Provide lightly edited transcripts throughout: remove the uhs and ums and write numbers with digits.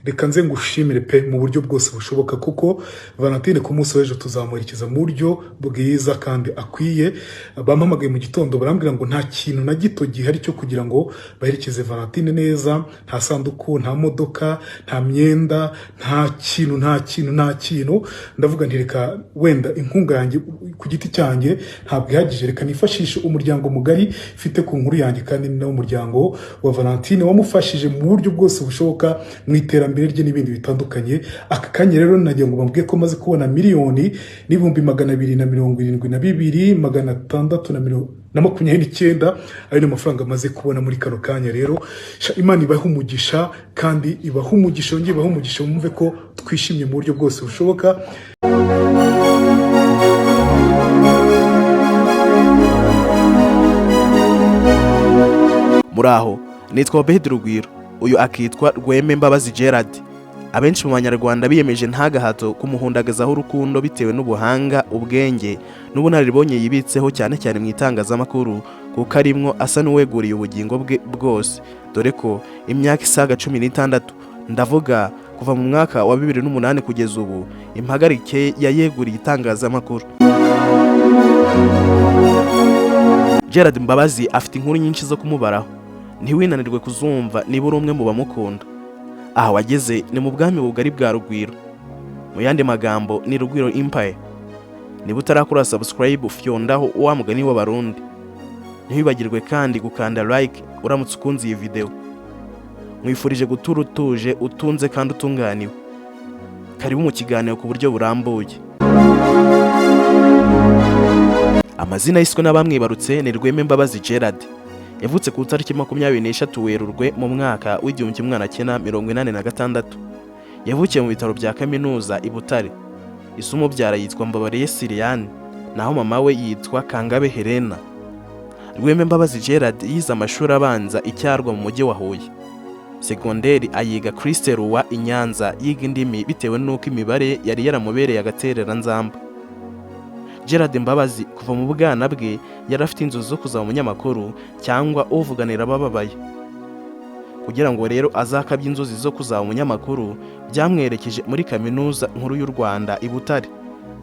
reka nze ngushimire pe mu buryo bwose bushoboka kuko Valentine ku munsi w'ejo tuzamurikiza mu buryo bwiza kandi akwiye. Bampamagaye mu gitondo barambwira ngo nta kintu na gito gihari cyo kugira ngo baherekeze Valentine neza, nta sanduku, nta modoka, nta myenda, nta kintu. Ndavuga nti reka wenda inkunga yanjye ku giti cyanjye ntabwo ihagije, reka nifashishe umuryango mugari mfite ku nkuru yanjye kandi ni umuryango wa Valentine wamufashije mu buryo bwose bushoboka mu iterambere rye n'ibindi bitandukanye. Aka kanya rero nagiye ngo bambwiye ko maze kubona 1,272,629 ayo ni amafaranga maze kubona muri kano kanya. Rero Imana ibaha umugisha kandi ibaha umugisha, yongeye ibaha umugisha, mumve ko twishimye mu buryo bwose bushoboka. Muraho, nitwa Obedi Rugwiro, uyu akitwa Rweme Mbabazi Gerard. Abenshi mu banyarwanda biyemeje ntagahato kumuhundagazaho urukundo bitewe n'ubuhanga, ubwenge n'ubunararibonye yibitseho cyane cyane mu itangazamakuru, kuko arimwo asa n'uweguriye ubugingo bwe bwose, dore ko imyaka isaga 16, ndavuga kuva mu mwaka wa 2008 kugeza ubu, impagarike yayeguriye itangazamakuru. Gerard Mbabazi afite inkuru nyinshi zo kumubaraho, ntiwinanirwe kuzumva niba uri umwe mu bamukunda. Aha wageze ni mu bwami bugari bwa Rugwiro, mu yandi magambo ni Rugwiro Empire. Niba utarakora subscribe ufyondaho wa mugani w'abarundi, ntiwibagirwe kandi gukanda like uramutse ukunze iyi video. Mwifurije gutura utuje, utunze kandi utunganiwe. Karibu mu kiganiro ku buryo burambuye. Amazina yiswe n'abamwibarutse ni Rweme Mbabazi Gerard. Yavutse ku itariki 23 Werurwe mu mwaka w'1986. Yavukiye mu bitaro bya kaminuza i Butare. Isumo byara yitwa Mbabariye Siriane, naho mama we yitwa Kangabe Helena. Rweme Mbabazi Gerard yize amashuri abanza icyarwa mu mujyi wa Huye. Segonderi ayiga Christ Roi i Nyanza, yiga indimi bitewe n'uko imibare yari yaramubereye agaterera nzamba. Gerard Mbabazi kuva mu bwana bwe yari afite inzozi zo kuzaba umunyamakuru cyangwa uvuganira abababaye. Kugira ngo rero azakabye inzozi zo kuzaba umunyamakuru, byamwerekeje muri kaminuza nkuru y'u Rwanda i Butare,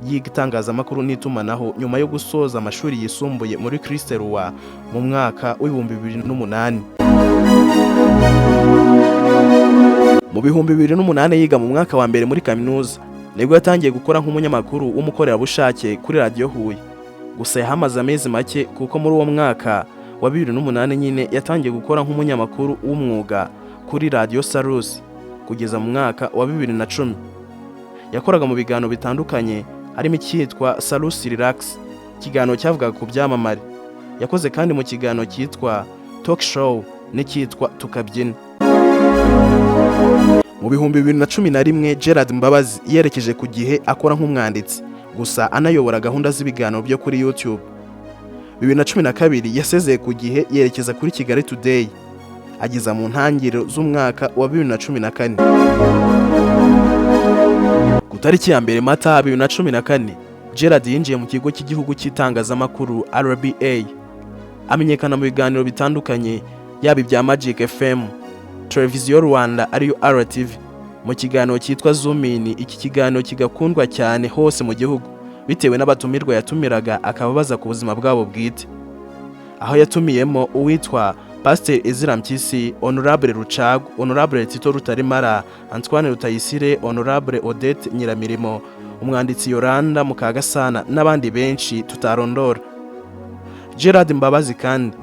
yiga itangazamakuru n'itumanaho nyuma yo gusoza amashuri yisumbuye muri Christ Roi mu mwaka w'2008. Mu 2008 yiga mu mwaka wa mbere muri kaminuza, nibwo yatangiye gukora nk'umunyamakuru w'umukorerabushake kuri Radio Huye. Gusa yahamaze amezi make kuko muri uwo mwaka wa 2008 nyine yatangiye gukora nk'umunyamakuru w'umwuga kuri Radio Salus kugeza mu mwaka wa 2010. Yakoraga mu biganiro bitandukanye harimo icyitwa Salus Relax, ikiganiro cyavugaga ku byamamare. Yakoze kandi mu kiganiro cyitwa Talk Show n'icyitwa Tukabyina. Mu 2011 Gerard Mbabazi yerekeje ku Gihe akora nk'umwanditsi, gusa anayobora gahunda z'ibiganiro byo kuri YouTube. 2012 yasezeye ku Gihe yerekeza kuri Kigali Today, ageza mu ntangiriro z'umwaka wa 2014. Ku tariki ya 2 Mata 2014 Gerard yinjiye mu kigo cy'igihugu cy'itangazamakuru RBA. Amenyekana mu biganiro bitandukanye yaba ibya Magic FM, Televiziyo Rwanda ariyo RTV, mu kiganiro cyitwa Zoom In. Iki kiganiro kigakundwa cyane hose mu gihugu bitewe n'abatumirwa yatumiraga akababaza ku buzima bwabo bwite, aho yatumiyemo uwitwa Pasteur Ezra Mpyisi, Honorable Rucagu, Honorable Tito Rutarimara, Antoine Rutayisire, Honorable Odette Nyiramirimo, umwanditsi Yolanda Mukagasana n'abandi benshi tutarondora. Gerard Mbabazi kandi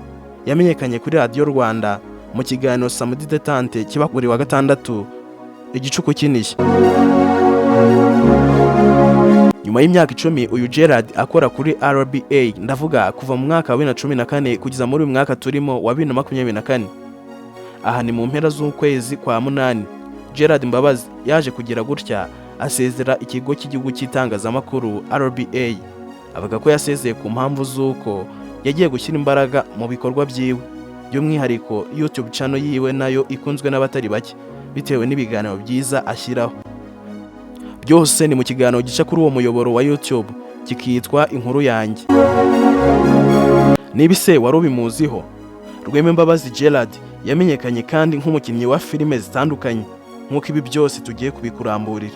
yamenyekanye kuri Radio Rwanda mu kiganiro Samedi Detente kiba buri wa gatandatu igicuku kinishye. Nyuma y'imyaka 10 uyu Gerard akora kuri RBA, ndavuga kuva mu mwaka wa 2014 kugeza muri uyu mwaka turimo wa 2024. Aha ni mu mpera z'ukwezi kwa munani Gerard Mbabazi yaje kugira gutya asezera ikigo cy'igihugu cy'itangazamakuru RBA. Avuga ko yasezeye ku mpamvu z'uko yagiye gushyira imbaraga mu bikorwa byiwe, by'umwihariko YouTube channel yiwe nayo ikunzwe n'abatari bake bitewe n'ibiganiro byiza ashyiraho. Byose ni mu kiganiro gica kuri uwo muyoboro wa YouTube kikitwa Inkuru Yanjye. Nibise wari ubimuziho, Rweme Mbabazi Gerard yamenyekanye kandi nk'umukinnyi wa filime zitandukanye nk'uko ibi byose tugiye kubikuramburira.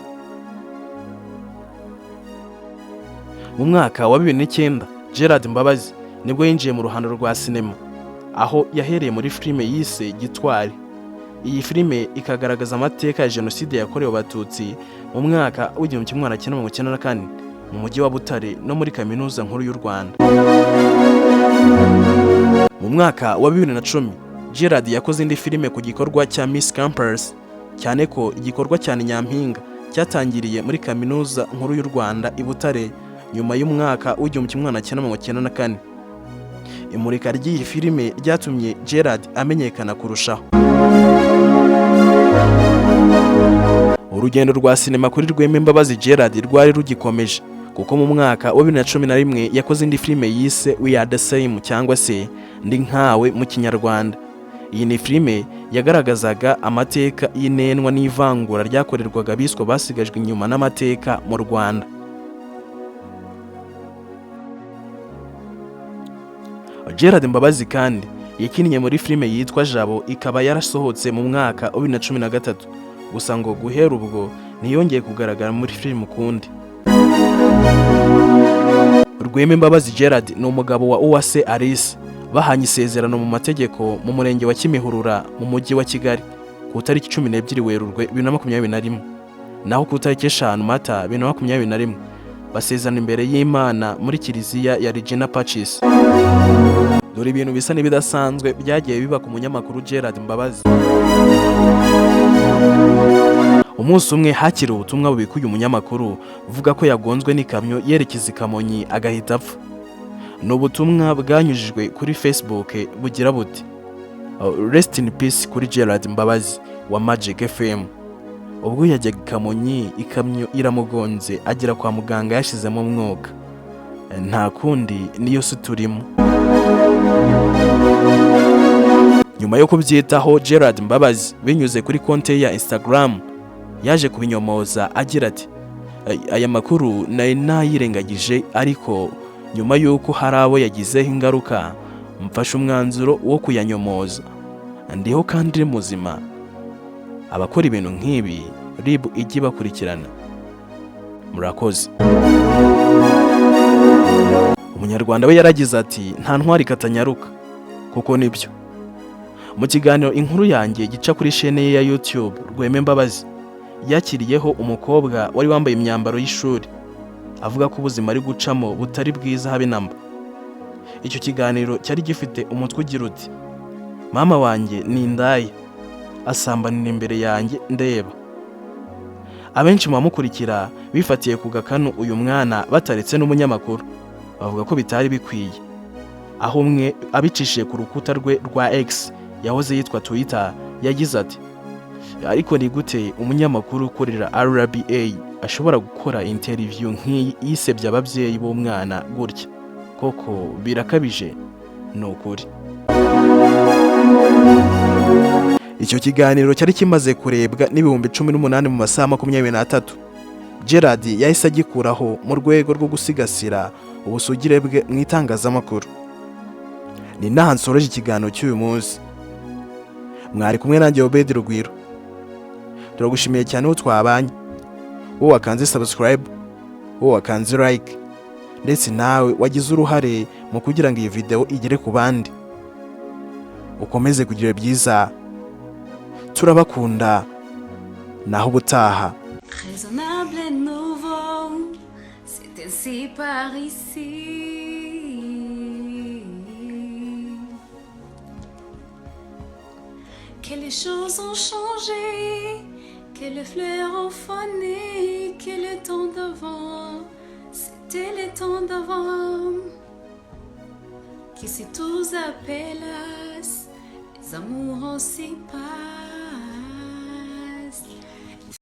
Mu mwaka wa 2009 Gerard Mbabazi nibwo yinjiye mu ruhando rwa sinema, aho yahereye muri filime yise Gitwari. Iyi filime ikagaragaza amateka ya jenoside yakorewe Abatutsi mu mwaka w'1994 mu mujyi wa Butare no muri kaminuza nkuru y'u Rwanda. Mu mwaka wa 2010 Gerard yakoze indi filime ku gikorwa cya Miss Campus, cyane ko igikorwa cyane Nyampinga cyatangiriye muri kaminuza nkuru y'u Rwanda i Butare nyuma y'umwaka w'1994. Imurika ry'iyi filime ryatumye Gerard amenyekana kurushaho. Urugendo rwa sinema kuri Rweme Mbabazi Gerard rwari rugikomeje, kuko mu mwaka wa 2011 yakoze indi filime yise We Are The Same cyangwa se Ndi Nkawe mu Kinyarwanda. Iyi ni filime yagaragazaga amateka y'inenwa n'ivangura ryakorerwaga abiswa basigajwe inyuma n'amateka mu Rwanda. Gerard Mbabazi kandi yakinnye muri filime yitwa Jabo, ikaba yarasohotse mu mwaka wa 2013, gusa ngo guhera ubwo ntiyongeye kugaragara muri filime ukundi. Rweme Mbabazi Gerard ni umugabo wa Uwase Alice, bahanye isezerano mu mategeko mu murenge wa Kimihurura mu mujyi wa Kigali ku itariki 12 Werurwe 2021, naho ku itariki 5 Mata 2021 basezerana imbere y'Imana muri kiliziya ya Regina Pacis. Dore ibintu bisa n'ibidasanzwe byagiye biba ku munyamakuru Gerard Mbabazi. Umunsi umwe hakiri ubutumwa bubikuye umunyamakuru uvuga ko yagonzwe n'ikamyo yerekeza i Kamonyi agahita apfa. Ni ubutumwa bwanyujijwe kuri Facebook bugira buti Rest in peace kuri Gerard Mbabazi wa Magic FM. Ubwo yajyaga i Kamonyi ikamyo iramugonze agera kwa muganga yashizemo umwuka. Nta kundi niyo si turimo. Nyuma yo kubyitaho Gerard Mbabazi binyuze kuri konte ya Instagram yaje kubinyomoza agira ati aya makuru nari nayirengagije, ariko nyuma yuko hari abo yagizeho ingaruka mfashe umwanzuro wo kuyanyomoza. Ndiho kandi muzima. Abakora ibintu nk'ibi RIB ijye bakurikirana. Murakoze. Umunyarwanda we yaragize ati nta ntwari katanyaruka, kuko nibyo. Mu kiganiro inkuru yanjye gica kuri chaîne ye ya YouTube Rweme Mbabazi yakiriyeho umukobwa wari wambaye imyambaro y'ishuri avuga ko ubuzima ari gucamo butari bwiza habe namba. Icyo kiganiro cyari gifite umutwe ugira uti mama wanjye ni indaya asambanira imbere yanjye ndeba. Abenshi mu bamukurikira bifatiye ku gakanu uyu mwana bataretse n'umunyamakuru, bavuga ko bitari bikwiye, aho umwe abicishije ku rukuta rwe rwa X yahoze yitwa Twitter yagize ati ariko ni gute umunyamakuru ukorera RBA ashobora gukora interview nk'iyi yisebya ababyeyi b'umwana gutya? Koko birakabije ni ukuri. Icyo kiganiro cyari kimaze kurebwa n'ibihumbi 18 mu masaha 23. Gerard yahise agikuraho mu rwego rwo gusigasira ubusugire bwe mu itangazamakuru. Ni naho nsoreje ikiganiro cy'uyu munsi. Mwari kumwe nanjye Obedi Rugwiro. Turagushimiye cyane uwo twabanye, wowe wakanze subscribe, wowe wakanze like, ndetse nawe wagize uruhare mu kugira ngo iyi video igere ku bandi. Ukomeze kugira byiza. Turabakunda. Naho ubutaha. Raisonnable et nouveau, c'est ainsi par ici. Que les choses ont changé, que les fleurs ont fané, que le temps d'avant, c'était le temps d'avant. Que c'est tous appelaient, les amours ont si pas.